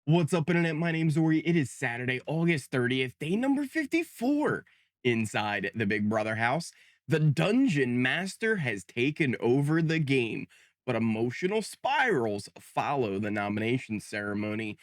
What's up, internet? My name's Ori. It is Saturday, August 30th, day number 54 inside the Big Brother house. The Dungeon Master has taken over the game, but emotional spirals follow the nomination ceremony.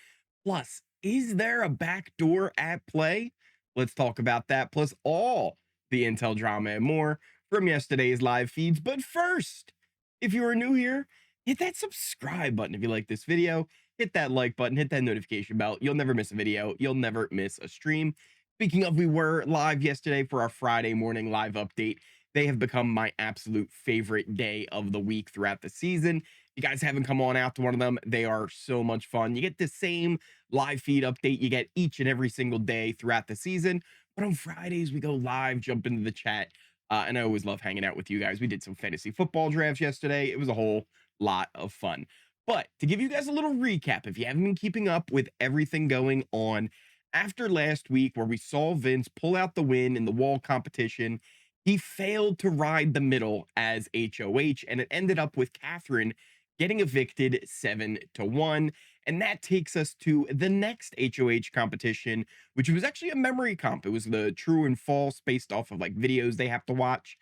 Plus, is there a backdoor at play? Let's talk about that, plus all the intel drama and more from yesterday's live feeds. But first, if you are new here, hit that subscribe button if you like this video. Hit that like button, hit that notification bell. You'll never miss a video. You'll never miss a stream. Speaking of, we were live yesterday for our Friday morning live update. They have become my absolute favorite day of the week throughout the season. If you guys haven't come on out to one of them, they are so much fun. You get the same live feed update you get each and every single day throughout the season. But on Fridays, we go live, jump into the chat. And I always love hanging out with you guys. We did some fantasy football drafts yesterday. It was a whole lot of fun. But to give you guys a little recap, if you haven't been keeping up with everything going on, after last week where we saw Vince pull out the win in the wall competition, he failed to ride the middle as HoH, and it ended up with Catherine getting evicted 7-1. And that takes us to the next HoH competition, which was actually a memory comp. It was the true and false based off of like videos they have to watch.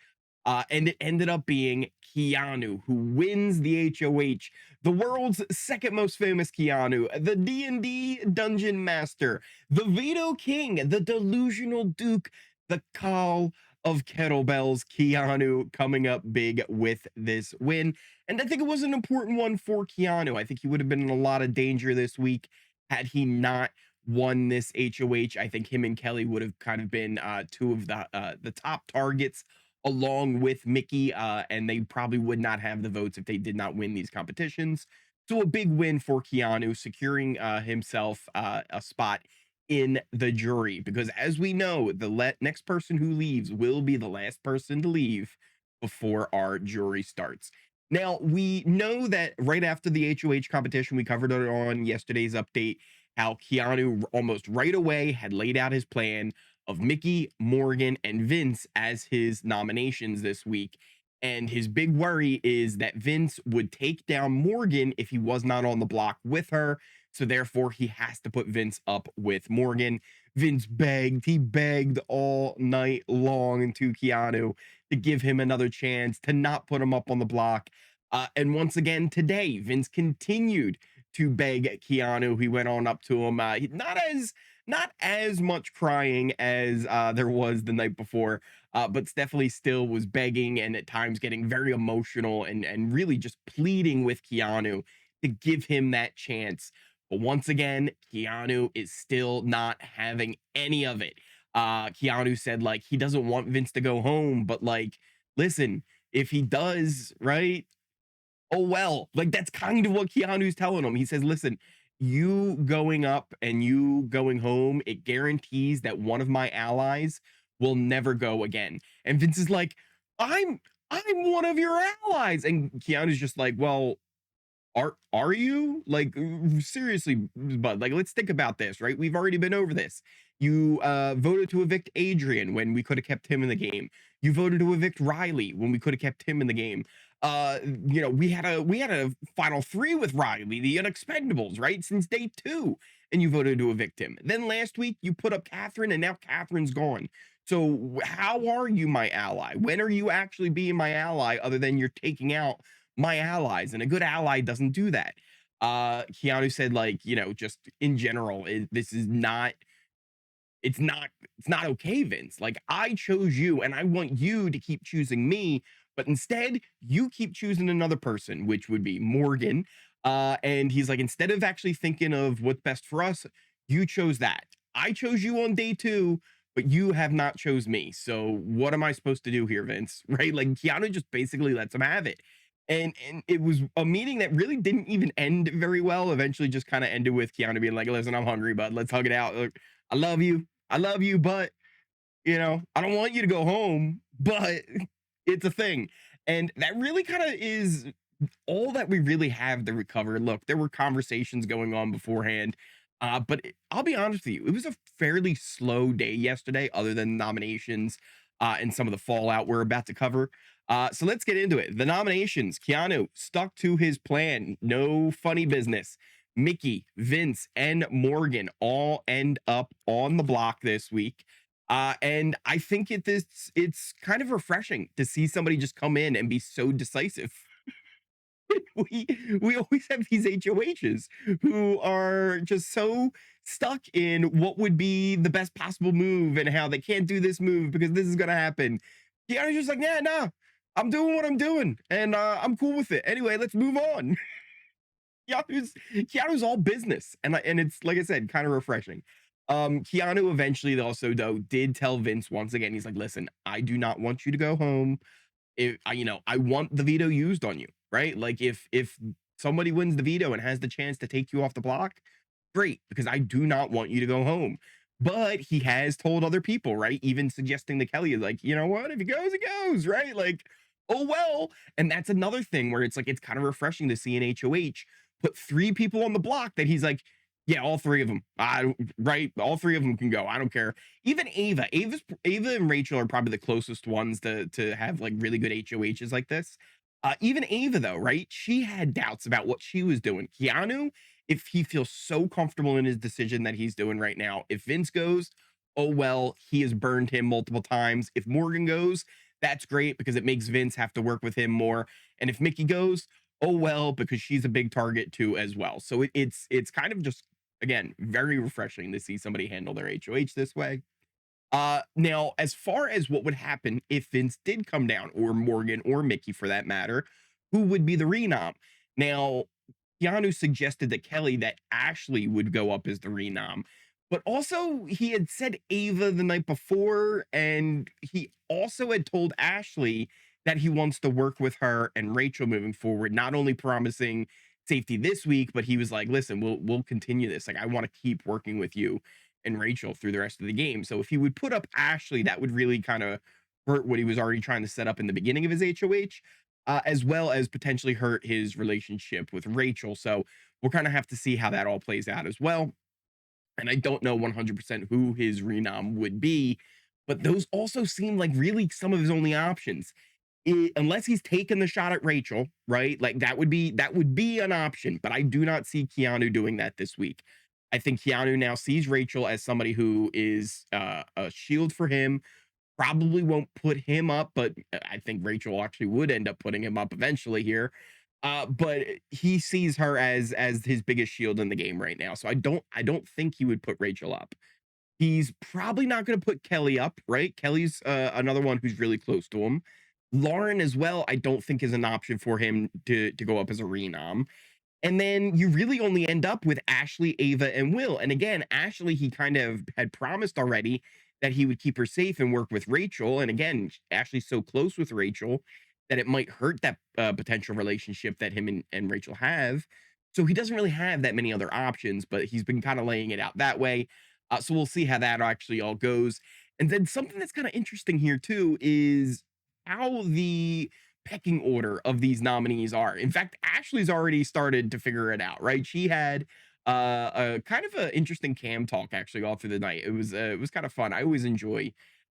And it ended up being Keanu, who wins the HoH, the world's second most famous Keanu, the D&D Dungeon Master, the Veto King, the Delusional Duke, the Call of Kettlebells, Keanu coming up big with this win. And I think it was an important one for Keanu. I think he would have been in a lot of danger this week had he not won this HoH. I think him and Kelly would have kind of been two of the top targets along with Mickey, and they probably would not have the votes if they did not win these competitions. So a big win for Keanu, securing himself a spot in the jury, because as we know, the next person who leaves will be the last person to leave before our jury starts. Now, we know that right after the HoH competition, we covered it on yesterday's update, how Keanu almost right away had laid out his plan of Mickey, Morgan, and Vince as his nominations this week. And his big worry is that Vince would take down Morgan if he was not on the block with her. So therefore, he has to put Vince up with Morgan. Vince begged, he begged all night long to Keanu to give him another chance, to not put him up on the block. And once again, today, Vince continued to beg Keanu. He went on up to him, not as much crying as there was the night before, but definitely still was begging and at times getting very emotional and really just pleading with Keanu to give him that chance. But once again, Keanu is still not having any of it. Keanu said like he doesn't want Vince to go home, but like, listen, if he does, right? Oh well, like that's kind of what Keanu's telling him. He says, listen, you going up and you going home, it guarantees that one of my allies will never go again. And Vince is like, I'm I'm one of your allies. And Keanu's just like, well, are you? Like, seriously, bud, like let's think about this, right? We've already been over this. You voted to evict Adrian when we could have kept him in the game. You voted to evict Riley when we could have kept him in the game. We had a final three with Riley, the Unexpectables, right? Since day 2, and you voted to evict him. Then last week you put up Catherine, and now Catherine's gone. So how are you my ally? When are you actually being my ally other than you're taking out my allies? And a good ally doesn't do that. Keanu said, like, just in general, this is not, it's not okay, Vince. Like, I chose you and I want you to keep choosing me, but instead you keep choosing another person, which would be Morgan. And he's like, instead of actually thinking of what's best for us, you chose that. I chose you on day 2, but you have not chose me. So what am I supposed to do here, Vince? Right? Like Keanu just basically lets him have it. And it was a meeting that really didn't even end very well. Eventually just kind of ended with Keanu being like, listen, I'm hungry, bud. Let's hug it out. Look, I love you. I love you, but I don't want you to go home, but it's a thing. And that really kind of is all that we really have to recover. Look, there were conversations going on beforehand, but I'll be honest with you, it was a fairly slow day yesterday, other than nominations and some of the fallout we're about to cover. So let's get into it. The nominations, Keanu stuck to his plan. No funny business. Mickey, Vince, and Morgan all end up on the block this week. And I think it's kind of refreshing to see somebody just come in and be so decisive. we we always have these HOHs who are just so stuck in what would be the best possible move and how they can't do this move because this is gonna happen. Keanu's just like, yeah, nah, I'm doing what I'm doing, and I'm cool with it. Anyway, let's move on. Keanu's all business, and it's like I said, kind of refreshing. Keanu eventually also though did tell Vince once again, he's like, listen, I do not want you to go home. If I, I want the veto used on you, right? Like if somebody wins the veto and has the chance to take you off the block, great, because I do not want you to go home. But he has told other people, right? Even suggesting to Kelly, like, you know what? If he goes, it goes, right? Like, oh well. And that's another thing where it's like it's kind of refreshing to see an HOH put three people on the block that he's like, yeah, all three of them. Right, all three of them can go. I don't care. Even Ava and Rachel are probably the closest ones to have like really good HOHs like this. Even Ava though, right? She had doubts about what she was doing. Keanu, if he feels so comfortable in his decision that he's doing right now, if Vince goes, oh well, he has burned him multiple times. If Morgan goes, that's great because it makes Vince have to work with him more. And if Mickey goes, oh well, because she's a big target too as well. So it's kind of just again very refreshing to see somebody handle their HOH this way. Now, as far as what would happen if Vince did come down, or Morgan, or Mickey for that matter, who would be the renom? Now, Keanu suggested that Kelly, that Ashley would go up as the renom, but also he had said Ava the night before, and he also had told Ashley that he wants to work with her and Rachel moving forward, not only promising safety this week, but he was like, listen, we'll continue this. Like, I want to keep working with you and Rachel through the rest of the game. So if he would put up Ashley, that would really kind of hurt what he was already trying to set up in the beginning of his HOH, as well as potentially hurt his relationship with Rachel. So we'll kind of have to see how that all plays out as well. And I don't know 100% who his renom would be, but those also seem like really some of his only options. Unless he's taken the shot at Rachel, right? Like that would be an option, but I do not see Keanu doing that this week. I think Keanu now sees Rachel as somebody who is a shield for him. Probably won't put him up, but I think Rachel actually would end up putting him up eventually here. But he sees her as his biggest shield in the game right now. So I don't think he would put Rachel up. He's probably not going to put Kelly up, right? Kelly's another one who's really close to him. Lauren as well, I don't think is an option for him to go up as a renom. And then you really only end up with Ashley, Ava, and Will. And again, Ashley, he kind of had promised already that he would keep her safe and work with Rachel. And again, Ashley's so close with Rachel that it might hurt that potential relationship that him and Rachel have. So he doesn't really have that many other options, but he's been kind of laying it out that way. So we'll see how that actually all goes. And then something that's kind of interesting here too is how the pecking order of these nominees are. In fact, Ashley's already started to figure it out, right? She had a kind of an interesting cam talk actually all through the night. It was kind of fun. I always enjoy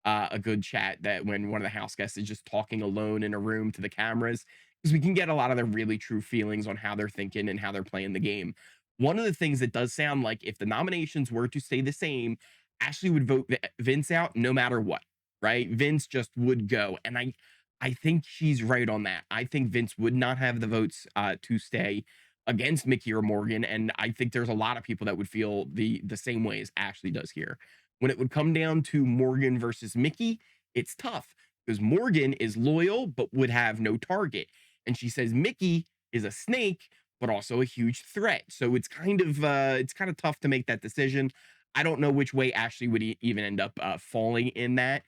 a good chat that when one of the house guests is just talking alone in a room to the cameras, because we can get a lot of their really true feelings on how they're thinking and how they're playing the game. One of the things that does sound like if the nominations were to stay the same, Ashley would vote Vince out no matter what, right? Vince just would go. And I think she's right on that. I think Vince would not have the votes to stay against Mickey or Morgan, and I think there's a lot of people that would feel the same way as Ashley does here. When it would come down to Morgan versus Mickey, it's tough because Morgan is loyal but would have no target, and she says Mickey is a snake but also a huge threat. So it's kind of tough to make that decision. I don't know which way Ashley would even end up falling in that.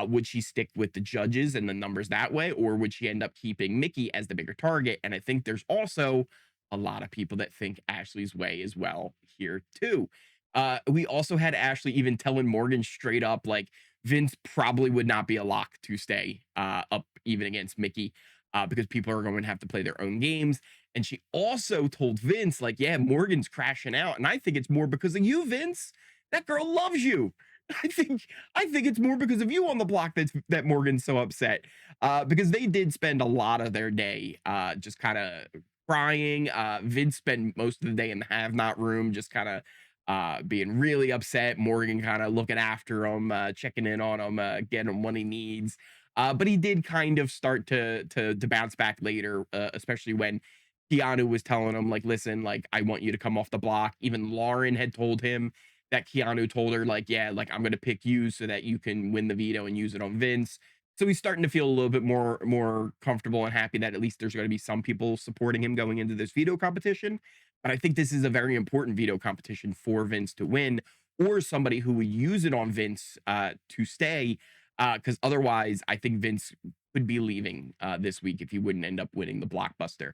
Would she stick with the judges and the numbers that way, or would she end up keeping Mickey as the bigger target? And I think there's also a lot of people that think Ashley's way as well here too. We also had Ashley even telling Morgan straight up, like Vince probably would not be a lock to stay up even against Mickey because people are going to have to play their own games. And she also told Vince, like, yeah, Morgan's crashing out. And I think it's more because of you, Vince. That girl loves you. I think it's more because of you on the block that Morgan's so upset because they did spend a lot of their day just kind of crying. Vince spent most of the day in the have not room, just kind of being really upset. Morgan kind of looking after him, checking in on him, getting him what he needs. But he did kind of start to bounce back later, especially when Keanu was telling him, like, listen, like, I want you to come off the block. Even Lauren had told him that Keanu told her, like, yeah, like, I'm gonna pick you so that you can win the veto and use it on Vince. So he's starting to feel a little bit more comfortable and happy that at least there's going to be some people supporting him going into this veto competition. But I think this is a very important veto competition for Vince to win, or somebody who would use it on Vince to stay. Because otherwise, I think Vince could be leaving this week if he wouldn't end up winning the blockbuster.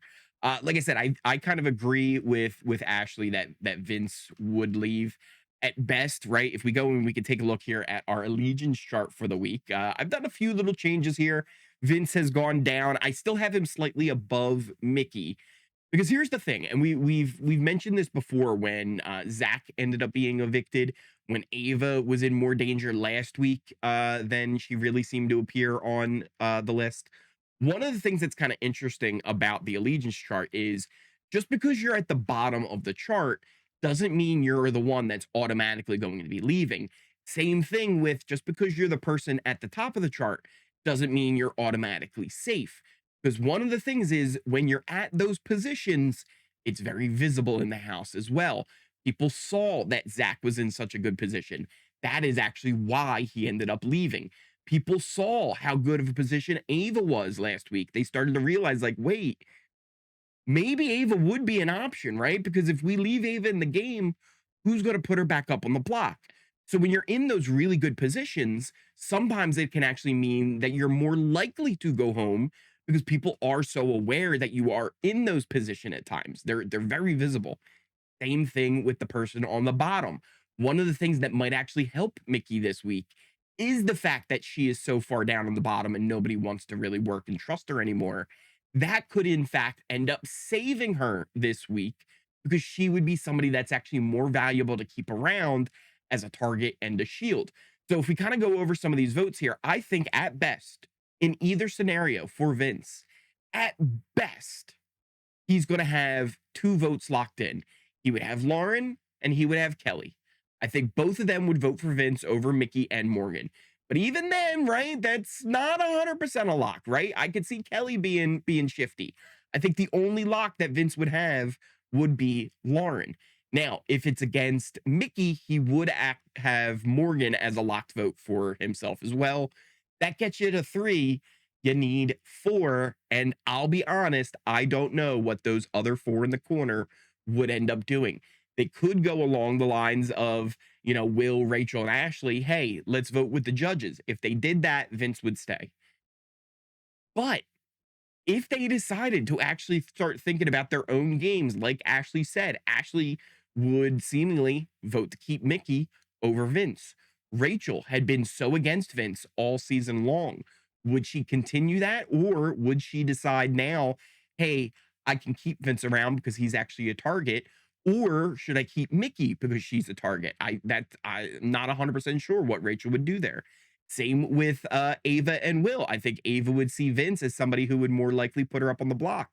Like I said, I kind of agree with Ashley that Vince would leave at best, right? If we go and we can take a look here at our allegiance chart for the week, I've done a few little changes here. Vince has gone down. I still have him slightly above Mickey, because here's the thing, and we've mentioned this before when Zach ended up being evicted, when Ava was in more danger last week than she really seemed to appear on the list. One of the things that's kind of interesting about the allegiance chart is just because you're at the bottom of the chart doesn't mean you're the one that's automatically going to be leaving. Same thing with just because you're the person at the top of the chart doesn't mean you're automatically safe. Because one of the things is when you're at those positions, it's very visible in the house as well. People saw that Zach was in such a good position. That is actually why he ended up leaving. People saw how good of a position Ava was last week. They started to realize, like, wait, maybe Ava would be an option, right? Because if we leave Ava in the game, who's going to put her back up on the block? So when you're in those really good positions, sometimes it can actually mean that you're more likely to go home because people are so aware that you are in those position at times. They're very visible. Same thing with the person on the bottom. One of the things that might actually help Mickey this week is the fact that she is so far down on the bottom and nobody wants to really work and trust her anymore. That could, in fact, end up saving her this week because she would be somebody that's actually more valuable to keep around as a target and a shield. So, if we kind of go over some of these votes here, I think at best, in either scenario for Vince, at best, he's going to have two votes locked in. He would have Lauren and he would have Kelly. I think both of them would vote for Vince over Mickey and Morgan. But even then, right, that's not 100% a lock, right? I could see Kelly being shifty. I think the only lock that Vince would have would be Lauren. Now, if it's against Mickey, he would have Morgan as a locked vote for himself as well. That gets you to three. You need four. And I'll be honest, I don't know what those other four in the corner would end up doing. They could go along the lines of, Will, Rachel, and Ashley. Hey, let's vote with the judges. If they did that, Vince would stay. But if they decided to actually start thinking about their own games, like Ashley said, Ashley would seemingly vote to keep Mickey over Vince. Rachel had been so against Vince all season long. Would she continue that? Or would she decide now, hey, I can keep Vince around because he's actually a target? Or should I keep Mickey because she's a target? I'm not 100% sure what Rachel would do there. Same with Ava and Will. I think Ava would see Vince as somebody who would more likely put her up on the block.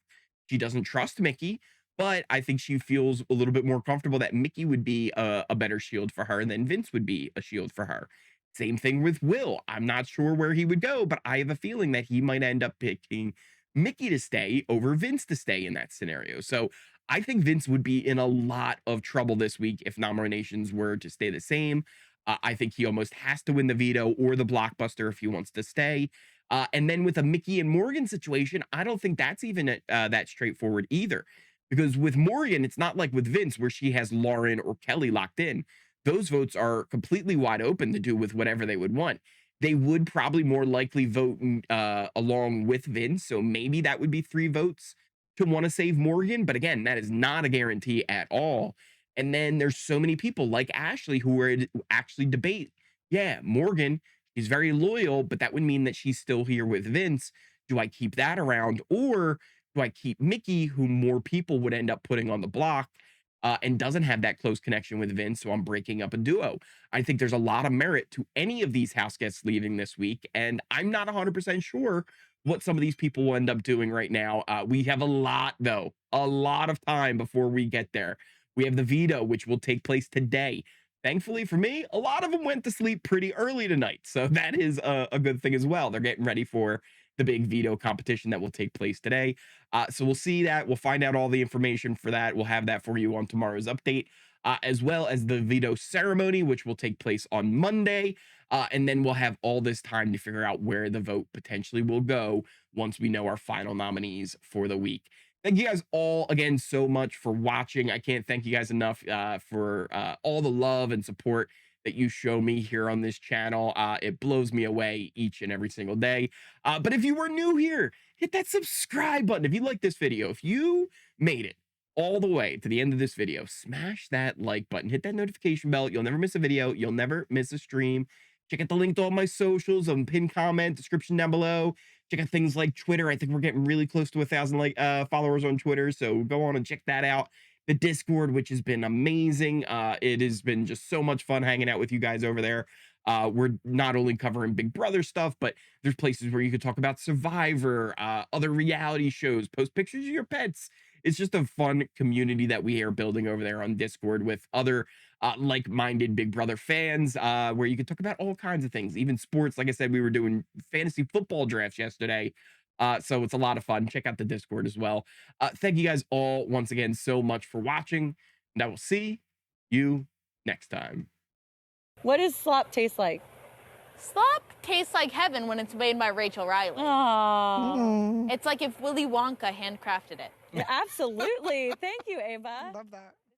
She doesn't trust Mickey, but I think she feels a little bit more comfortable that Mickey would be a better shield for her than Vince would be a shield for her. Same thing with Will. I'm not sure where he would go, but I have a feeling that he might end up picking Mickey to stay over Vince to stay in that scenario. So I think Vince would be in a lot of trouble this week if nominations were to stay the same. I think he almost has to win the veto or the blockbuster if he wants to stay. And then with a Mickey and Morgan situation, I don't think that's even that straightforward either. Because with Morgan, it's not like with Vince where she has Lauren or Kelly locked in. Those votes are completely wide open to do with whatever they would want. They would probably more likely vote along with Vince. So maybe that would be three votes to want to save Morgan. But again, that is not a guarantee at all. And then there's so many people like Ashley who would actually debate, yeah, Morgan, she's very loyal, but that would mean that she's still here with Vince. Do I keep that around? Or do I keep Mickey, who more people would end up putting on the block and doesn't have that close connection with Vince? So I'm breaking up a duo. I think there's a lot of merit to any of these house guests leaving this week. And I'm not 100% sure what some of these people will end up doing right now. We have a lot, though, a lot of time before we get there. We have the veto, which will take place today. Thankfully for me, a lot of them went to sleep pretty early tonight. So that is a good thing as well. They're getting ready for the big veto competition that will take place today. So we'll see that. We'll find out all the information for that. We'll have that for you on tomorrow's update, as well as the veto ceremony, which will take place on Monday. And then we'll have all this time to figure out where the vote potentially will go once we know our final nominees for the week. Thank you guys all again so much for watching. I can't thank you guys enough for all the love and support that you show me here on this channel. It blows me away each and every single day. But if you were new here, hit that subscribe button. If you like this video, if you made it all the way to the end of this video, smash that like button, hit that notification bell. You'll never miss a video. You'll never miss a stream. Check out the link to all my socials on pinned comment, description down below. Check out things like Twitter. I think we're getting really close to 1,000 followers on Twitter, so go on and check that out. The Discord, which has been amazing. It has been just so much fun hanging out with you guys over there. We're not only covering Big Brother stuff, but there's places where you could talk about Survivor, other reality shows, post pictures of your pets. It's just a fun community that we are building over there on Discord with other like-minded Big Brother fans, where you can talk about all kinds of things, even sports. Like I said, we were doing fantasy football drafts yesterday. So it's a lot of fun. Check out the Discord as well. Thank you guys all once again so much for watching, and I will see you next time. What does slop taste like? Slop tastes like heaven when it's made by Rachel Riley. Aww. It's like if Willy Wonka handcrafted it. Absolutely. Thank you, Ava. Love that.